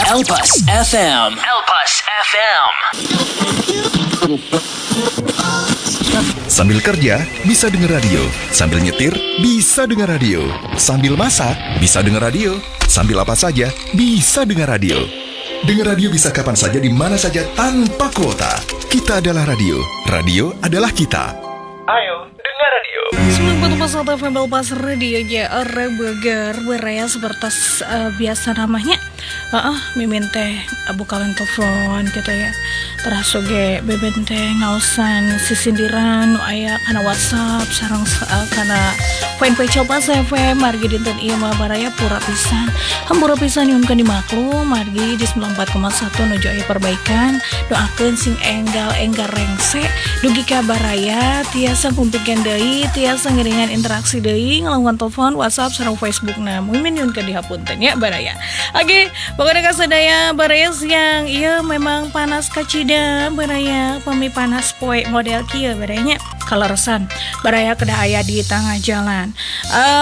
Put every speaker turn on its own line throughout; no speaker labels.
Elpas FM. Elpas FM.
Sambil kerja, bisa dengar radio. Sambil nyetir, bisa dengar radio. Sambil masak, bisa dengar radio. Sambil apa saja, bisa dengar radio. Dengar radio bisa kapan saja, di mana saja, tanpa kuota. Kita adalah radio. Radio adalah kita. Ayo, dengar radio.
94.1 FM Elpas Radio orang Bogor beraya seperti biasa namanya. Mimin teh bukalan telepon gitu ya. Terus oge beben teh ngausan sisindiran nu aya kana WhatsApp sareng kana fanpage Elpas FM margi dinten ieu mah baraya pura pisan. Hampura pisan nyuhunkeun dimaklum margi di 94.1 nuju aya perbaikan. Doakeun sing enggal rengse dugi ka baraya tiasa pumpikeun deui, tiasa ngiringan interaksi deui ngalawan telepon, WhatsApp sareng Facebook-na. Mimin nyuhunkeun dihapunten ya baraya. Oke, pokoknya kasadaya baraya siang ieu memang panas kacida baraya pami panas poe model kieu barayanya kaleresan baraya kedah aya di tengah jalan.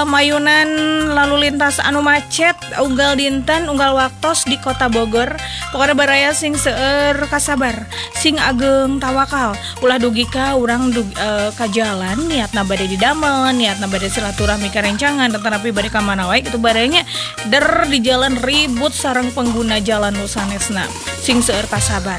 Mayunan lalu lintas anu macet unggal dinten unggal waktos di kota Bogor. Pokoknya baraya sing seueur kasabar, sing ageng tawakal. Ulah dugi ka urang ka jalan niatna bade didamel, niatna bade silaturahmi karencangan dan tanapi bade ka mana wae kitu barayanya der di jalan ribut sareng pengguna jalan nu sanesna. Sing seueur kasabar.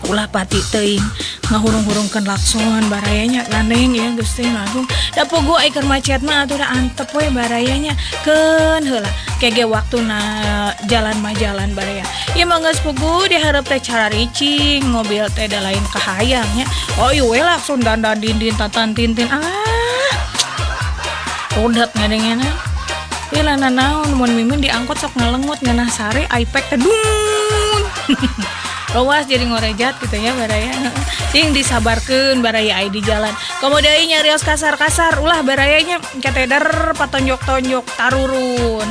Ulah pati teuing ngahurung-hurungkeun lakson barayanya gandeng ya Gusti Agung. Da pogo ai keur macet mah atuh da antep we barayanya keun heula kege waktuna jalan mah jalan baraya. Ieu mah geus pogo dihareup teh cara ricing mobil teh da lain kahayangnya. Oh ieu we lakson dandan dindin tatan tintin udat ngadengena. Ieu lana naon mun mimin diangkot sok ngalengut ngeunah sare iPad teh dun. Lawas jadi ngorejat gitu ya baraya. Sing disabarkeun baraya ai di jalan. Komodeui nyarios kasar-kasar ulah barayanya kateder patonjok-tonjok tarurun.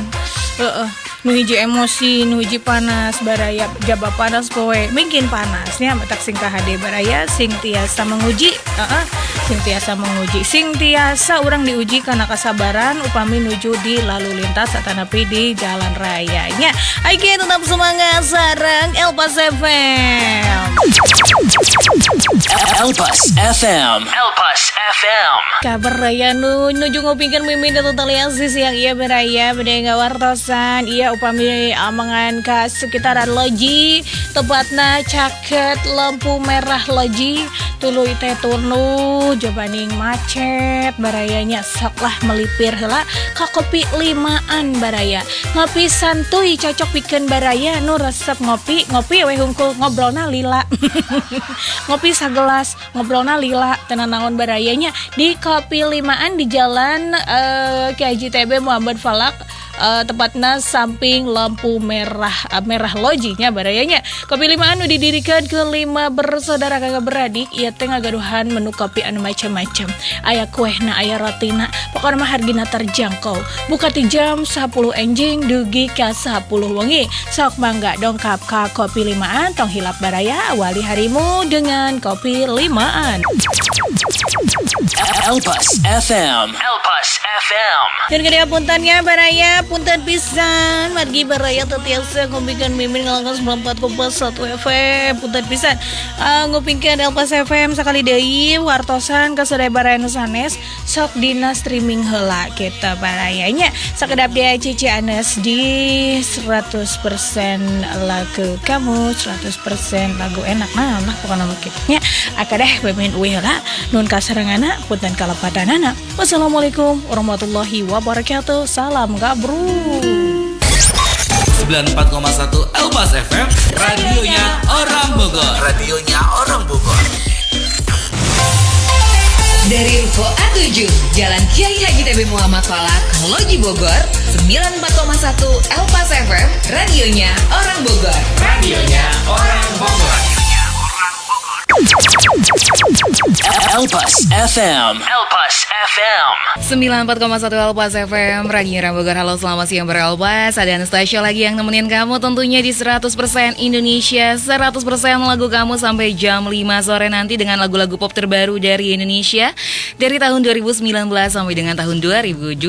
Nu hiji emosi, nu hiji panas baraya jaba panas poe. Mungkin panasnya matak sing KHD baraya sing tiasa menguji. Sing tiasa menguji, sing tiasa urang diuji karena kesabaran upami nuju di lalu lintas atanapi di jalan rayanya. Ayo tetap semangat sareng Elpas FM.
Elpas FM. Elpas FM.
Kabar raya nuju ngopingkeun mimin da totaliasi siang ieu baraya bade ngawartosan ieu upami amangan ka sekitaran loji tepatna caket lampu merah loji tuluy teh tunu jabaning macet barayanya saklah melipir heula ka kopi limaan baraya. Ngopi santuy cocok pikeun baraya nu resep ngopi we hungkul ngobrolna lila. Ngopi sagelas ngobrolna lila tenan naon barayanya di kopi limaan di jalan Ki Haji TB Muhammad Falak. Tepatna samping lampu merah lojinya barayanya. Kopi limaan nu didirikan ke 5 bersaudara kakak beradik ieu teh ngagaduhan menu kopi anu macam-macam. Aya kuehna, aya rotina, pokona mah hargina terjangkau. Buka ti jam 10 enjing dugi ka 10 wengi. Sok mangga dongkap ka kopi limaan tong hilap baraya awali harimu dengan kopi limaan.
Elpas FM. Elpas FM.
Dan gede apuntannya baraya punten pisan margi baraya tetiasa ngopingkeun mimin ngalangkan 94.1 FM punten pisan ngopingkeun Elpas FM sakali deui wartosan ka sadaya baraya nu sanes sok dina streaming heula kita barayanya sakedap dia Cici Anes di 100% lagu kamu 100% lagu enak nah pokona mah kitu nya akadeh mimin uih heula nun kasarengana punten kalepatanana. Wassalamualaikum warahmatullahi wabarakatuh. Salam gabruk.
94,1 Elpas FM, radionya orang Bogor. Radionya orang Bogor.
Dari Ruko A7, Jalan Kiai Haji TB Muhammad Falak, Loji Bogor, 94,1 Elpas FM, radionya orang Bogor.
Radionya orang Bogor.
Elpas FM. Elpas FM.
94,1 Elpas FM, radio orang Bogor. Halo, selamat siang berelpas. Ada Anastasia lagi yang nemenin kamu tentunya di 100% Indonesia, 100% lagu kamu sampai jam 5 sore nanti dengan lagu-lagu pop terbaru dari Indonesia dari tahun 2019 sampai dengan tahun 2023.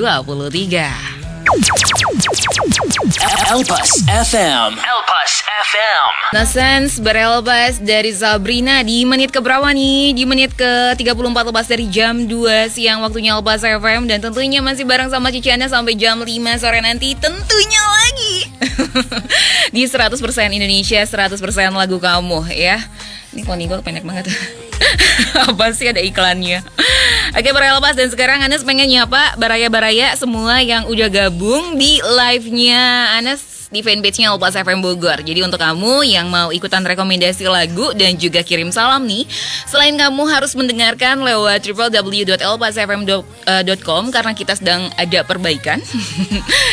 Elpas FM. Elpas FM.
Nonsense berelbas dari Sabrina di menit keberapa nih? Di menit ke 34 lepas dari jam 2 siang waktunya Elbas FM. Dan tentunya masih bareng sama Ciciana sampai jam 5 sore nanti. Tentunya lagi di 100% Indonesia, 100% lagu kamu ya. Ini kok pendek banget. Apa sih ada iklannya? Oke, berelbas dan sekarang Anes pengen nyapa baraya-baraya semua yang udah gabung di live-nya Anes di fanpage-nya Elbas FM Bogor. Jadi untuk kamu yang mau ikutan rekomendasi lagu dan juga kirim salam nih, selain kamu harus mendengarkan lewat www.elbasfm.com karena kita sedang ada perbaikan.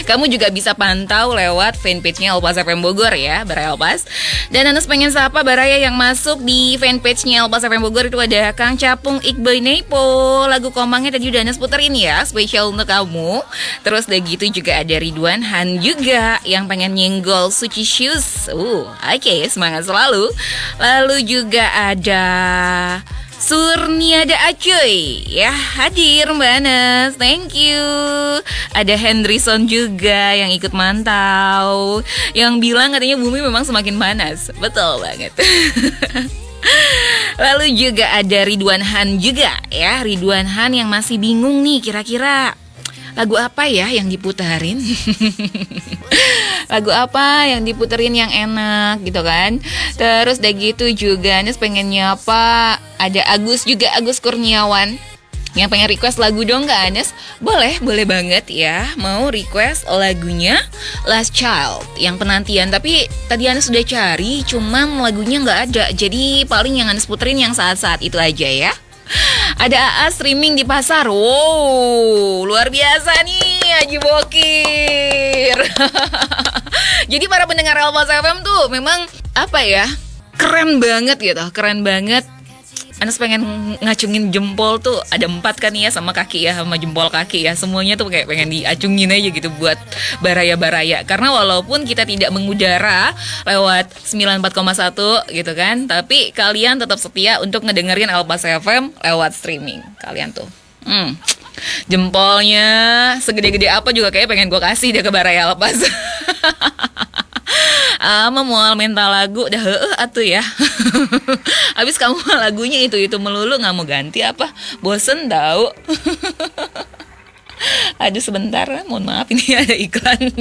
Kamu juga bisa pantau lewat fanpage-nya Elbas FM Bogor ya, Barelbas. Dan Anes pengen sapa baraya yang masuk di fanpage-nya Elbas FM Bogor itu ada Kang Capung Iqboy Nepo. Lagu komangnya tadi udah Anes puterin ya, spesial untuk kamu. Terus udah gitu juga ada Ridwan Han juga yang pengen nyenggol Suci Shoes. Oke, semangat selalu. Lalu juga ada Surniada Acoy ya, hadir Mbak Anes, thank you. Ada Henderson juga yang ikut mantau, yang bilang katanya bumi memang semakin panas. Betul banget. Lalu juga ada Ridwan Han juga ya, Ridwan Han yang masih bingung nih kira-kira lagu apa ya yang diputarin. Lagu apa yang diputerin yang enak gitu kan. Terus udah gitu juga Anes pengen nyapa ada Agus juga, Agus Kurniawan yang pengen request lagu dong Kak Anes. Boleh banget ya. Mau request lagunya Last Child yang penantian. Tapi tadi Anes sudah cari, cuman lagunya gak ada. Jadi paling yang Anes puterin yang saat-saat itu aja ya. Ada AA streaming di pasar. Wow, luar biasa nih Haji Bokir. Jadi para pendengar Elbas FM tuh memang apa ya, keren banget gitu, keren banget. Anes pengen ngacungin jempol tuh, ada 4 kan ya, sama kaki ya, sama jempol kaki ya. Semuanya tuh kayak pengen diacungin aja gitu buat baraya-baraya. Karena walaupun kita tidak mengudara lewat 94,1 gitu kan, tapi kalian tetap setia untuk ngedengerin Elbas FM lewat streaming. Kalian tuh jempolnya segede-gede apa juga kayak pengen gue kasih deh ke baraya Elbas. Mual mental lagu dah atuh ya. Habis kamu lagunya itu melulu, nggak mau ganti apa? Bosen tau. Aduh sebentar, mohon maaf ini ada iklan.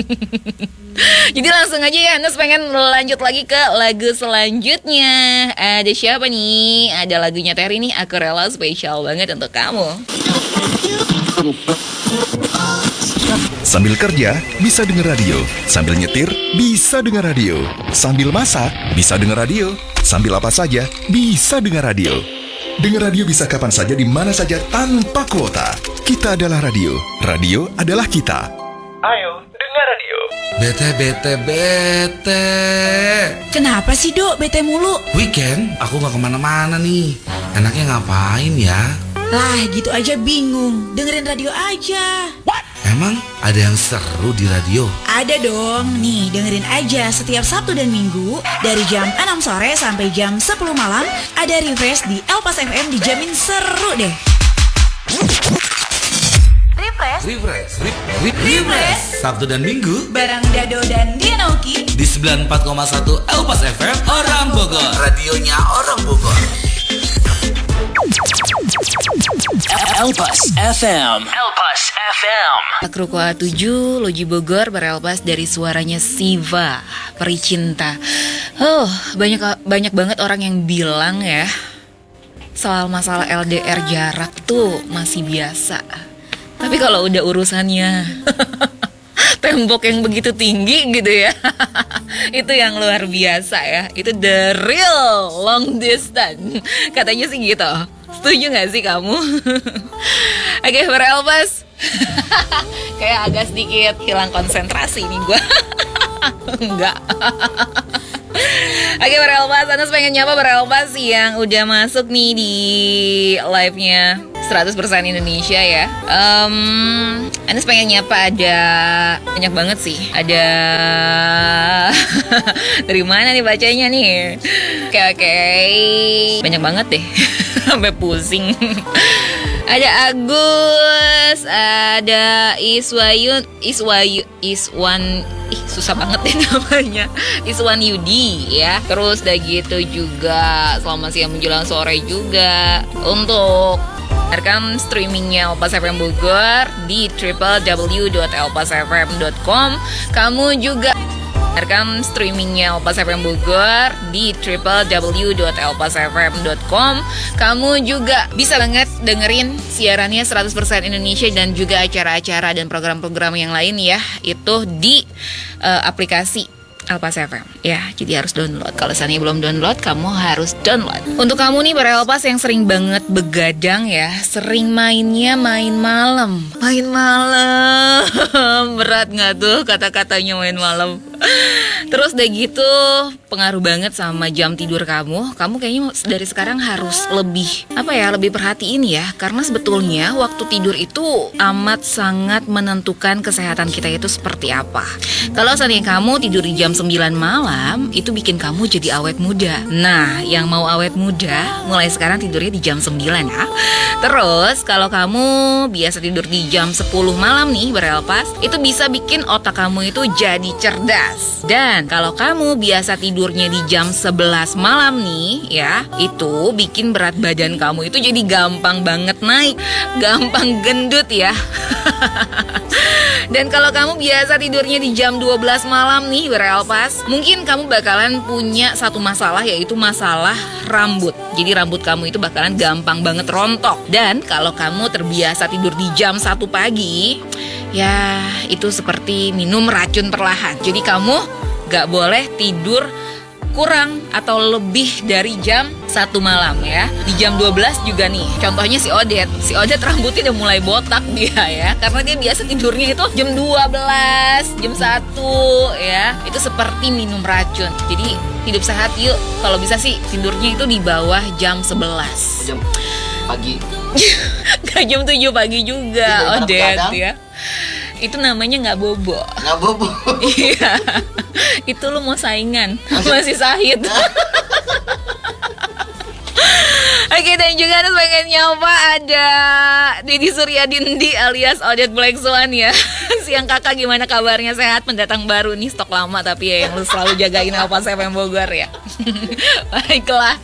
Jadi langsung aja ya, Anes pengen lanjut lagi ke lagu selanjutnya. Ada siapa nih? Ada lagunya Terry nih, Aku Rela, spesial banget untuk kamu.
Sambil kerja, bisa denger radio. Sambil nyetir, bisa denger radio. Sambil masak, bisa denger radio. Sambil apa saja, bisa denger radio. Dengar radio bisa kapan saja, di mana saja, tanpa kuota. Kita adalah radio. Radio adalah kita.
Ayo, dengar radio.
Bete.
Kenapa sih Dok, bete mulu?
Weekend, aku gak kemana-mana nih. Enaknya ngapain ya?
Lah gitu aja bingung, dengerin radio aja.
Emang ada yang seru di radio?
Ada dong, nih dengerin aja setiap Sabtu dan Minggu dari jam 6 sore sampai jam 10 malam. Ada refresh di Elbas FM, dijamin seru deh.
Refresh Sabtu dan Minggu
Barang Dado dan Dianoki
di 94,1 Elbas FM Orang Bogor. Radionya Orang Bogor.
Elbas FM. Elbas FM.
Akrukoa 7, Loji Bogor, berelpas dari suaranya Siva, Peri Cinta. Banyak banget orang yang bilang ya, soal masalah LDR jarak tuh masih biasa. Tapi kalau udah urusannya tembok yang begitu tinggi gitu ya, itu yang luar biasa ya. Itu the real long distance, katanya sih gitu. Setuju gak sih kamu? Oke, berelpas. Kayak agak sedikit hilang konsentrasi nih gue. Enggak. Oke, berelpas. Anas pengen nyapa berelpas yang udah masuk nih di live-nya 100% Indonesia ya. Anas pengen nyapa, ada banyak banget sih. Ada dari mana nih bacanya nih? Oke. Banyak banget deh. Sampai pusing. Ada Agus, ada susah banget deh namanya, Iswan Yudi ya. Terus udah gitu juga selamat siang menjelang sore juga untuk dengarkan streamingnya Elpas FM Bogor di www.elpasfm.com. Kamu juga dengarkan streamingnya Elpas FM Bogor di www.elpasfm.com. Kamu juga bisa banget dengerin siarannya 100% Indonesia dan juga acara-acara dan program-program yang lain ya, itu di aplikasi Elpas FM ya, jadi harus download. Kalau seandainya belum download, kamu harus download. Untuk kamu nih para Elpas yang sering banget begadang ya, sering mainnya main malam. Berat nggak tuh kata-katanya main malam? Terus udah gitu pengaruh banget sama jam tidur kamu. Kamu kayaknya dari sekarang harus lebih perhatiin ya, karena sebetulnya waktu tidur itu amat sangat menentukan kesehatan kita itu seperti apa. Kalau seandainya kamu tidur di jam 9 malam, itu bikin kamu jadi awet muda. Nah, yang mau awet muda, mulai sekarang tidurnya di jam 9 ya. Terus kalau kamu biasa tidur di jam 10 malam nih Berelpas, itu bisa bikin otak kamu itu jadi cerdas. Dan kalau kamu biasa tidurnya di jam 11 malam nih ya, itu bikin berat badan kamu itu jadi gampang banget naik, gampang gendut ya. Dan kalau kamu biasa tidurnya di jam 12 malam nih Berelpas, mungkin kamu bakalan punya satu masalah, yaitu masalah rambut. Jadi rambut kamu itu bakalan gampang banget rontok. Dan kalau kamu terbiasa tidur di jam 1 pagi, ya itu seperti minum racun perlahan. Jadi kamu gak boleh tidur kurang atau lebih dari jam 1 malam ya. Di jam 12 juga nih, contohnya si Odet rambutnya udah mulai botak dia ya, karena dia biasa tidurnya itu jam 12, jam 1 ya. Itu seperti minum racun. Jadi hidup sehat yuk, kalau bisa sih tidurnya itu di bawah jam 11
jam pagi.
Gak jam 7 pagi juga Odet ya. Itu namanya nggak bobo. Iya. Itu lu mau saingan, masih sahid. Oke, dan juga harus pengen nyapa ada Deddy Suryadindi alias Odet Black Swan ya. Siang kakak, gimana kabarnya? Sehat? Pendatang baru nih, stok lama tapi ya yang lu selalu jagain Elpas FM Bogor ya. Baiklah,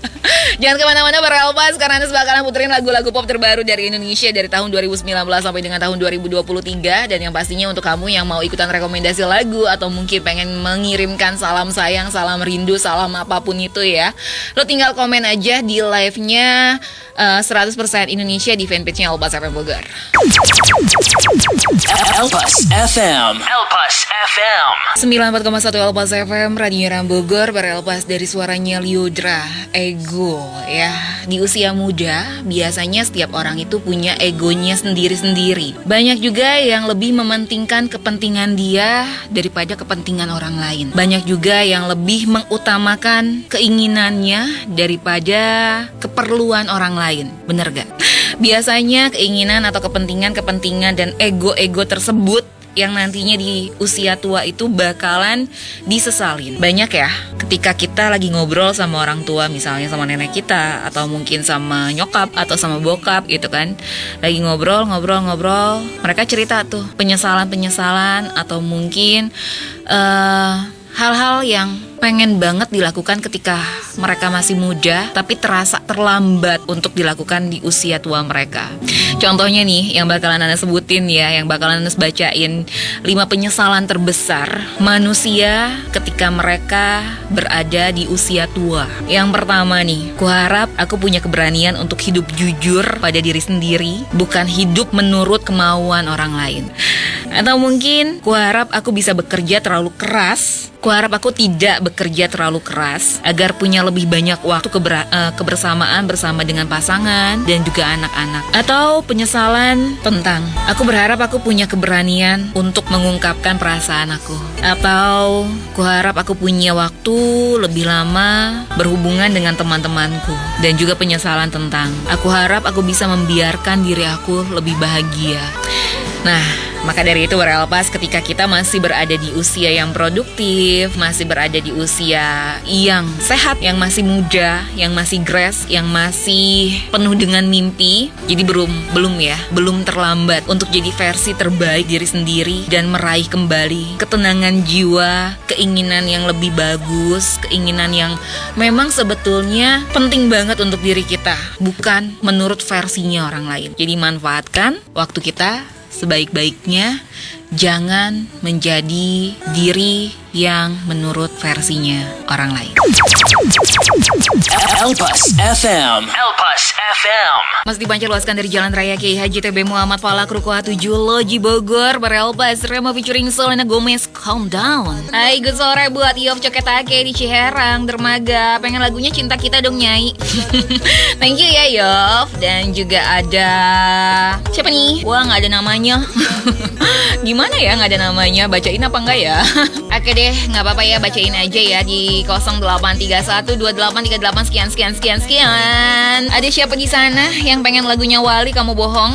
jangan kemana-mana para Elpas, karena Anda bakalan puterin lagu-lagu pop terbaru dari Indonesia dari tahun 2019 sampai dengan tahun 2023. Dan yang pastinya untuk kamu yang mau ikutan rekomendasi lagu atau mungkin pengen mengirimkan salam sayang, salam rindu, salam apapun itu ya, lo tinggal komen aja di live-nya 100% Indonesia di fanpage-nya Elpas FM Bogor.
Elpas FM.
94,1 Elpas FM, Radio Ram Bogor, Berelpas dari suaranya Liodra, ego ya. Di usia muda, biasanya setiap orang itu punya egonya sendiri-sendiri. Banyak juga yang lebih mementingkan kepentingan dia daripada kepentingan orang lain. Banyak juga yang lebih mengutamakan keinginannya daripada keperluan orang lain. Bener gak? Biasanya keinginan atau kepentingan dan ego-ego tersebut yang nantinya di usia tua itu bakalan disesalin. Banyak ya, ketika kita lagi ngobrol sama orang tua, misalnya sama nenek kita, atau mungkin sama nyokap, atau sama bokap gitu kan, lagi ngobrol, mereka cerita tuh penyesalan, atau mungkin hal-hal yang pengen banget dilakukan ketika mereka masih muda, tapi terasa terlambat untuk dilakukan di usia tua mereka. Contohnya nih, yang bakalan Anda sebutin ya, yang bakalan Anda bacain 5 penyesalan terbesar manusia ketika mereka berada di usia tua. Yang pertama nih, kuharap aku punya keberanian untuk hidup jujur pada diri sendiri, bukan hidup menurut kemauan orang lain. Atau mungkin, kuharap aku bisa bekerja terlalu keras, kuharap aku tidak bekerja terlalu keras agar punya lebih banyak waktu kebersamaan bersama dengan pasangan dan juga anak-anak. Atau penyesalan tentang aku berharap aku punya keberanian untuk mengungkapkan perasaan aku. Atau kuharap aku punya waktu lebih lama berhubungan dengan teman-temanku. Dan juga penyesalan tentang aku harap aku bisa membiarkan diri aku lebih bahagia. Nah, Maka dari itu Berelpas, ketika kita masih berada di usia yang produktif, masih berada di usia yang sehat, yang masih muda, yang masih grace, yang masih penuh dengan mimpi, jadi belum terlambat untuk jadi versi terbaik diri sendiri dan meraih kembali ketenangan jiwa, keinginan yang lebih bagus, keinginan yang memang sebetulnya penting banget untuk diri kita, bukan menurut versinya orang lain. Jadi manfaatkan waktu kita sebaik-baiknya, jangan menjadi diri yang menurut versinya orang lain.
Elpas FM.
Mas dipancarluaskan dari Jalan Raya Kiai Haji TB Muhammad Falak Rukuah 7 Loji Bogor. Berelpas Rema featuring Selena Gomez, Calm Down. Hai, good sore buat Yov Coketake di Ciherang Dermaga. Pengen lagunya Cinta Kita dong, Nyai. Thank you ya Yov. Dan juga ada siapa nih? Wah, gak ada namanya. Gimana ya gak ada namanya? Bacain apa enggak ya? Oke deh, gak apa-apa ya, bacain aja ya di 08312838 sekian. Ada siapa di sana yang pengen lagunya Wali? Kamu bohong.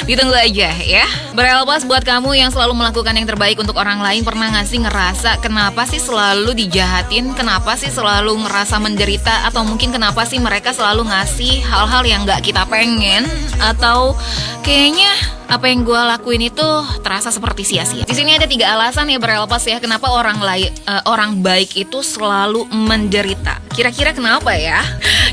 Ditunggu aja ya. Berelpas buat kamu yang selalu melakukan yang terbaik untuk orang lain. Pernah gak sih ngerasa kenapa sih selalu dijahatin? Kenapa sih selalu ngerasa menderita? Atau mungkin kenapa sih mereka selalu ngasih hal-hal yang gak kita pengen? Atau kayaknya apa yang gue lakuin itu terasa seperti sia-sia. Di sini ada 3 alasan ya Berelpas ya, kenapa orang baik itu selalu menderita. Kira-kira kenapa ya?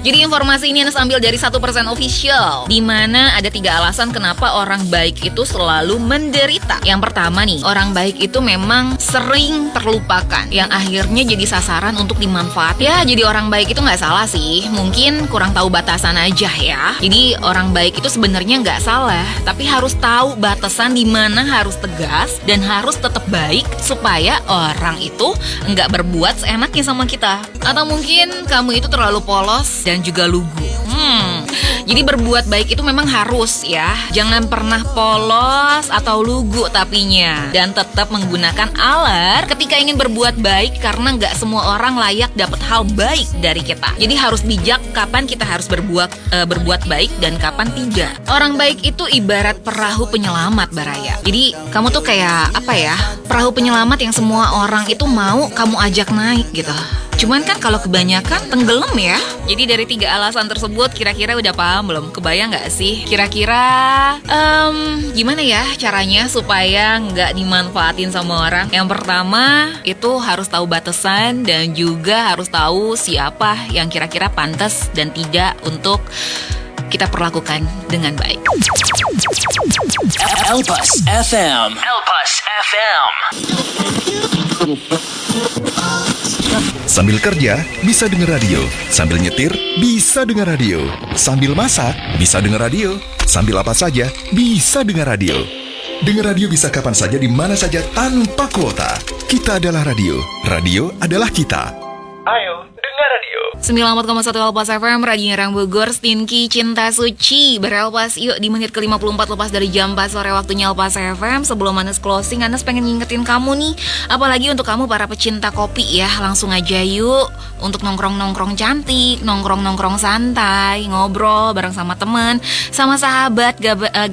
Jadi informasi ini Anas ambil dari 1% official, di mana ada 3 alasan kenapa orang baik itu selalu menderita. Yang pertama nih, orang baik itu memang sering terlupakan, yang akhirnya jadi sasaran untuk dimanfaat. Ya, jadi orang baik itu nggak salah sih, mungkin kurang tahu batasan aja ya. Jadi orang baik itu sebenarnya nggak salah, tapi harus tahu batasan di mana harus tegas dan harus tetap baik supaya orang itu nggak berbuat seenaknya sama kita. Atau mungkin kamu itu terlalu polos dan juga lugu. Jadi berbuat baik itu memang harus ya. Jangan pernah polos atau lugu tapinya. Dan tetap menggunakan alar ketika ingin berbuat baik, karena nggak semua orang layak dapat hal baik dari kita. Jadi harus bijak kapan kita harus berbuat baik dan kapan tidak. Orang baik itu ibarat perahu penyelamat, Baraya. Jadi kamu tuh kayak apa ya? Perahu penyelamat yang semua orang itu mau kamu ajak naik gitu. Cuman kan kalau kebanyakan tenggelam ya. Jadi dari 3 alasan tersebut kira-kira udah paham belum? Kebayang gak sih? Kira-kira gimana ya caranya supaya gak dimanfaatin sama orang? Yang pertama itu harus tahu batasan dan juga harus tahu siapa yang kira-kira pantas dan tidak untuk kita perlakukan dengan baik.
Elpas FM.
Sambil kerja, bisa dengar radio. Sambil nyetir, bisa dengar radio. Sambil masak, bisa dengar radio. Sambil apa saja, bisa dengar radio. Dengar radio bisa kapan saja, di mana saja, tanpa kuota. Kita adalah radio. Radio adalah kita.
Ayo, dengar radio.
94,1 Elpas FM, Radio Rang Bogor, Stinky Cinta Suci. Berelpas yuk di menit ke-54 lepas dari jam 4 sore waktunya Elpas FM. Sebelum Anas closing, Anas pengen ngingetin kamu nih, apalagi untuk kamu para pecinta kopi ya, langsung aja yuk untuk nongkrong-nongkrong cantik, nongkrong-nongkrong santai, ngobrol bareng sama temen, sama sahabat,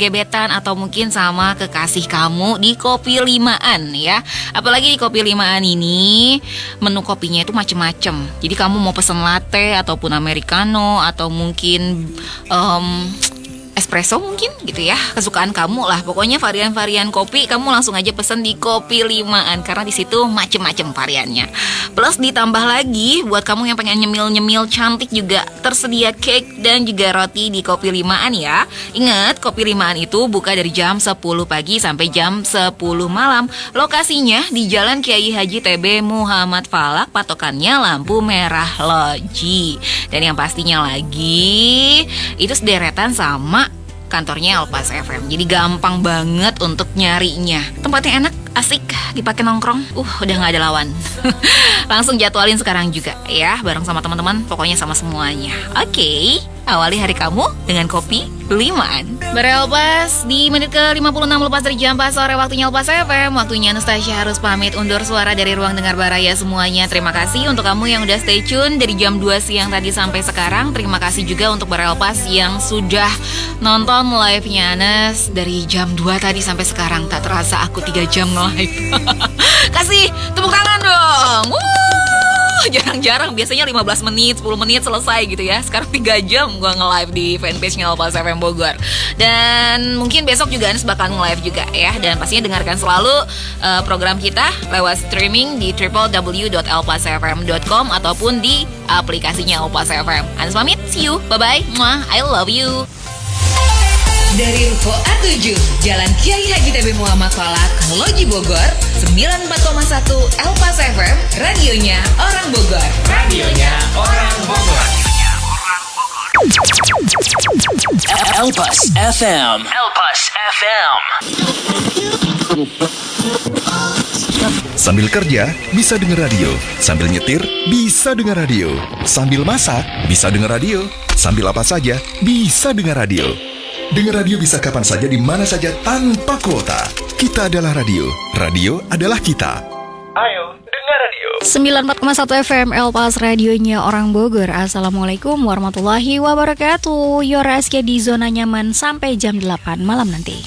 gebetan, atau mungkin sama kekasih kamu di Kopi Limaan ya. Apalagi di Kopi Limaan ini menu kopinya itu macem-macem. Jadi kamu mau pesen latte ataupun americano atau mungkin espresso mungkin gitu ya, kesukaan kamu lah. Pokoknya varian-varian kopi kamu langsung aja pesen di Kopi Limaan, karena di situ macem-macem variannya. Plus ditambah lagi buat kamu yang pengen nyemil-nyemil cantik juga tersedia cake dan juga roti di Kopi Limaan ya. Ingat, Kopi Limaan itu buka dari jam 10 pagi sampai jam 10 malam. Lokasinya di Jalan Kiai Haji TB Muhammad Falak, patokannya lampu merah Loji. Dan yang pastinya lagi itu sederetan sama kantornya Elpas FM. Jadi gampang banget untuk nyarinya. Tempatnya enak, asik, dipakai nongkrong. Udah gak ada lawan. Langsung jadwalin sekarang juga ya, bareng sama teman-teman, pokoknya sama semuanya. Oke, awali hari kamu dengan kopi Beliman. Berelpas di menit ke-56 lepas dari jam 4 sore waktunya Lepas FM. Waktunya Anastasia harus pamit undur suara dari ruang dengar Baraya semuanya. Terima kasih untuk kamu yang udah stay tune dari jam 2 siang tadi sampai sekarang. Terima kasih juga untuk Berelpas yang sudah nonton live-nya Anes dari jam 2 tadi sampai sekarang. Tak terasa aku 3 jam nge-live. Kasih tepuk tangan dong. Jarang-jarang, biasanya 15 menit, 10 menit selesai gitu ya. Sekarang 3 jam gue nge-live di fanpage-nya Lepas FM Bogor. Dan mungkin besok juga Anes bakal nge-live juga ya. Dan pastinya dengarkan selalu program kita lewat streaming di www.elpasfm.com ataupun di aplikasinya Lepas FM. Anes pamit, see you, bye-bye, I love you.
Dari Ruko A7, Jalan Kiai Haji TB Muhammad Kolak, Loji Bogor, 94,1 Elpas FM, radionya orang Bogor.
Radionya orang Bogor.
Elpas FM. Elpas FM.
Sambil kerja, bisa dengar radio. Sambil nyetir, bisa dengar radio. Sambil masak, bisa dengar radio. Sambil apa saja, bisa dengar radio. Dengar radio bisa kapan saja, di mana saja, tanpa kuota. Kita adalah radio. Radio adalah kita.
Ayo, dengar radio.
94,1 FM Elpas, radionya orang Bogor. Assalamualaikum warahmatullahi wabarakatuh. Yoraski di zona nyaman sampai jam 8 malam nanti.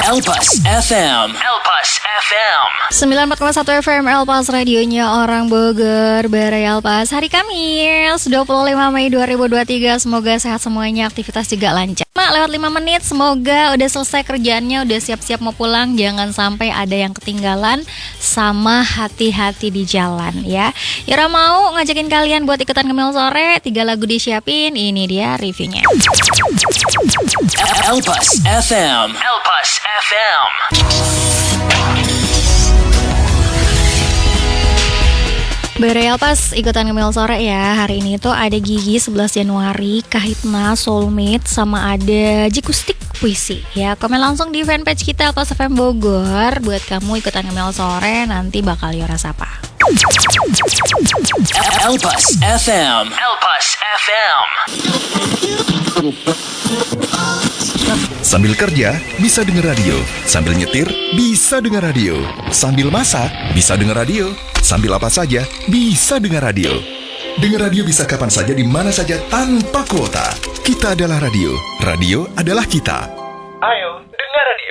Elpas FM. Elpas FM.
94,1 FM Elpas, radionya orang Bogor. Barai Elpas, hari Kamis 25 Mei 2023. Semoga sehat semuanya, aktivitas juga lancar. Lewat 5 menit, semoga udah selesai kerjaannya, udah siap-siap mau pulang. Jangan sampai ada yang ketinggalan, sama hati-hati di jalan ya. Yora mau ngajakin kalian buat ikutan ngemil sore. 3 lagu disiapin, ini dia reviewnya.
Elpas FM. Elpas FM.
Bereal pas ikutan ngemil sore ya. Hari ini tuh ada Gigi 11 Januari, Kahitna, Soulmate, sama ada Jikustik Puisi ya. Komen langsung di fanpage kita Elpas FM Bogor. Buat kamu ikutan ngemil sore, nanti bakal Yora sapa.
Elpas FM. Elpas FM.
Sambil kerja, bisa dengar radio. Sambil nyetir, bisa dengar radio. Sambil masak, bisa dengar radio. Sambil apa saja, bisa dengar radio. Dengar radio bisa kapan saja, di mana saja, tanpa kuota. Kita adalah radio. Radio adalah kita.